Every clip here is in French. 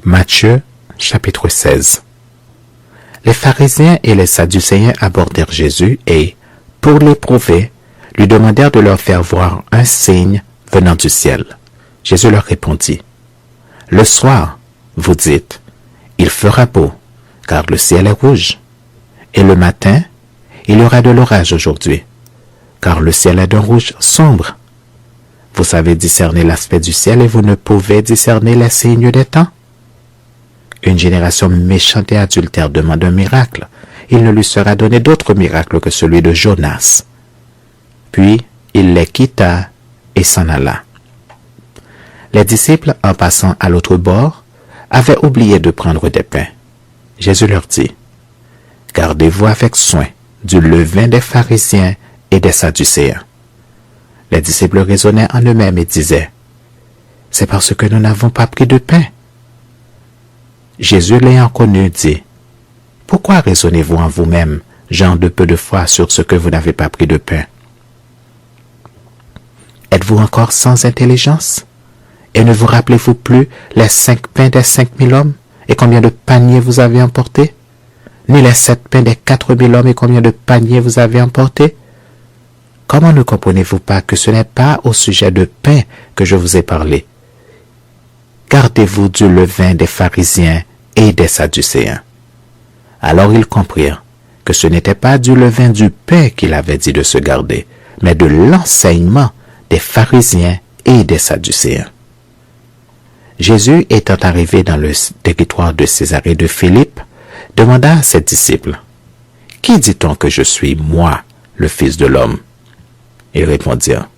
Matthieu, chapitre 16. Les pharisiens et les sadducéens abordèrent Jésus et, pour l'éprouver, lui demandèrent de leur faire voir un signe venant du ciel. Jésus leur répondit, « Le soir, vous dites, il fera beau, car le ciel est rouge. Et le matin, il y aura de l'orage aujourd'hui, car le ciel est d'un rouge sombre. Vous savez discerner l'aspect du ciel et vous ne pouvez discerner les signes des temps. Une génération méchante et adultère demande un miracle. Il ne lui sera donné d'autre miracle que celui de Jonas. » Puis il les quitta et s'en alla. Les disciples, en passant à l'autre bord, avaient oublié de prendre des pains. Jésus leur dit, « Gardez-vous avec soin du levain des pharisiens et des sadducéens. » Les disciples raisonnaient en eux-mêmes et disaient, « C'est parce que nous n'avons pas pris de pain. » Jésus l'ayant connu dit, « Pourquoi raisonnez-vous en vous-même, gens de peu de foi, sur ce que vous n'avez pas pris de pain? Êtes-vous encore sans intelligence? Et ne vous rappelez-vous plus les 5 pains des 5000 hommes et combien de paniers vous avez emportés? Ni les 7 pains des 4000 hommes et combien de paniers vous avez emportés? Comment ne comprenez-vous pas que ce n'est pas au sujet de pain que je vous ai parlé? Gardez-vous du levain des pharisiens et des sadducéens. » Alors ils comprirent que ce n'était pas du levain du pain qu'il avait dit de se garder, mais de l'enseignement des pharisiens et des sadducéens. Jésus, étant arrivé dans le territoire de Césarée de Philippe, demanda à ses disciples, « Qui dit-on que je suis, moi, le Fils de l'homme » Ils répondirent,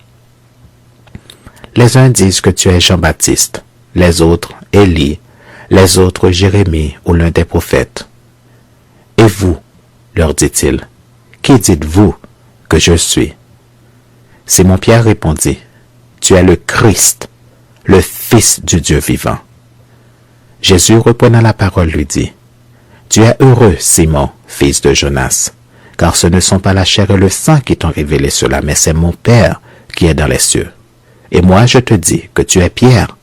« Les uns disent que tu es Jean-Baptiste, les autres Élie, les autres Jérémie ou l'un des prophètes. Et vous, leur dit-il, qui dites-vous que je suis? » Simon-Pierre répondit, « Tu es le Christ, le Fils du Dieu vivant. » Jésus, reprenant la parole, lui dit, « Tu es heureux, Simon, fils de Jonas, car ce ne sont pas la chair et le sang qui t'ont révélé cela, mais c'est mon Père qui est dans les cieux. Et moi, je te dis que tu es Pierre,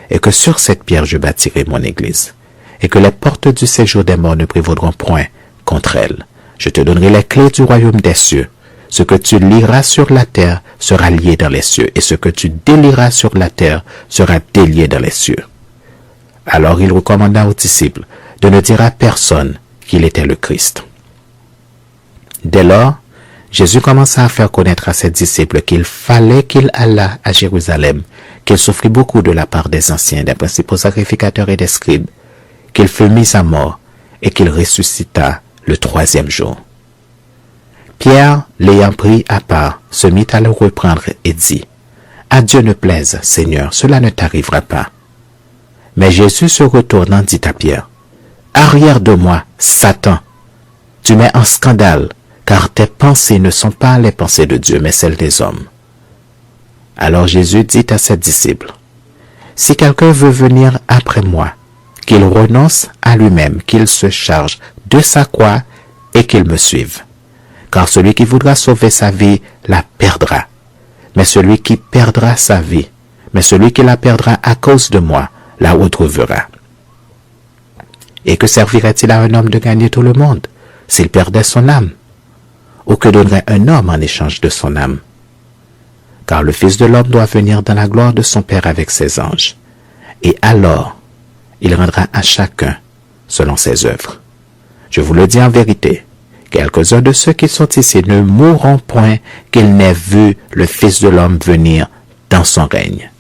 et que sur cette pierre je bâtirai mon église, et que les portes du séjour des morts ne prévaudront point contre elle. Je te donnerai les clés du royaume des cieux. Ce que tu lieras sur la terre sera lié dans les cieux, et ce que tu délieras sur la terre sera délié dans les cieux. » Alors il recommanda aux disciples de ne dire à personne qu'il était le Christ. Dès lors, Jésus commença à faire connaître à ses disciples qu'il fallait qu'il allât à Jérusalem, qu'il souffrit beaucoup de la part des anciens, des principaux sacrificateurs et des scribes, qu'il fut mis à mort et qu'il ressuscita le 3e jour. Pierre, l'ayant pris à part, se mit à le reprendre et dit, « À Dieu ne plaise, Seigneur, cela ne t'arrivera pas. » Mais Jésus se retournant dit à Pierre, « Arrière de moi, Satan, tu mets en scandale, car tes pensées ne sont pas les pensées de Dieu, mais celles des hommes. » Alors Jésus dit à ses disciples, « Si quelqu'un veut venir après moi, qu'il renonce à lui-même, qu'il se charge de sa croix et qu'il me suive. Car celui qui voudra sauver sa vie la perdra, mais celui qui perdra sa vie, mais celui qui la perdra à cause de moi, la retrouvera. Et que servirait-il à un homme de gagner tout le monde, s'il perdait son âme? Ou que donnerait un homme en échange de son âme? Car le Fils de l'homme doit venir dans la gloire de son Père avec ses anges. Et alors, il rendra à chacun selon ses œuvres. Je vous le dis en vérité, quelques-uns de ceux qui sont ici ne mourront point qu'ils n'aient vu le Fils de l'homme venir dans son règne. »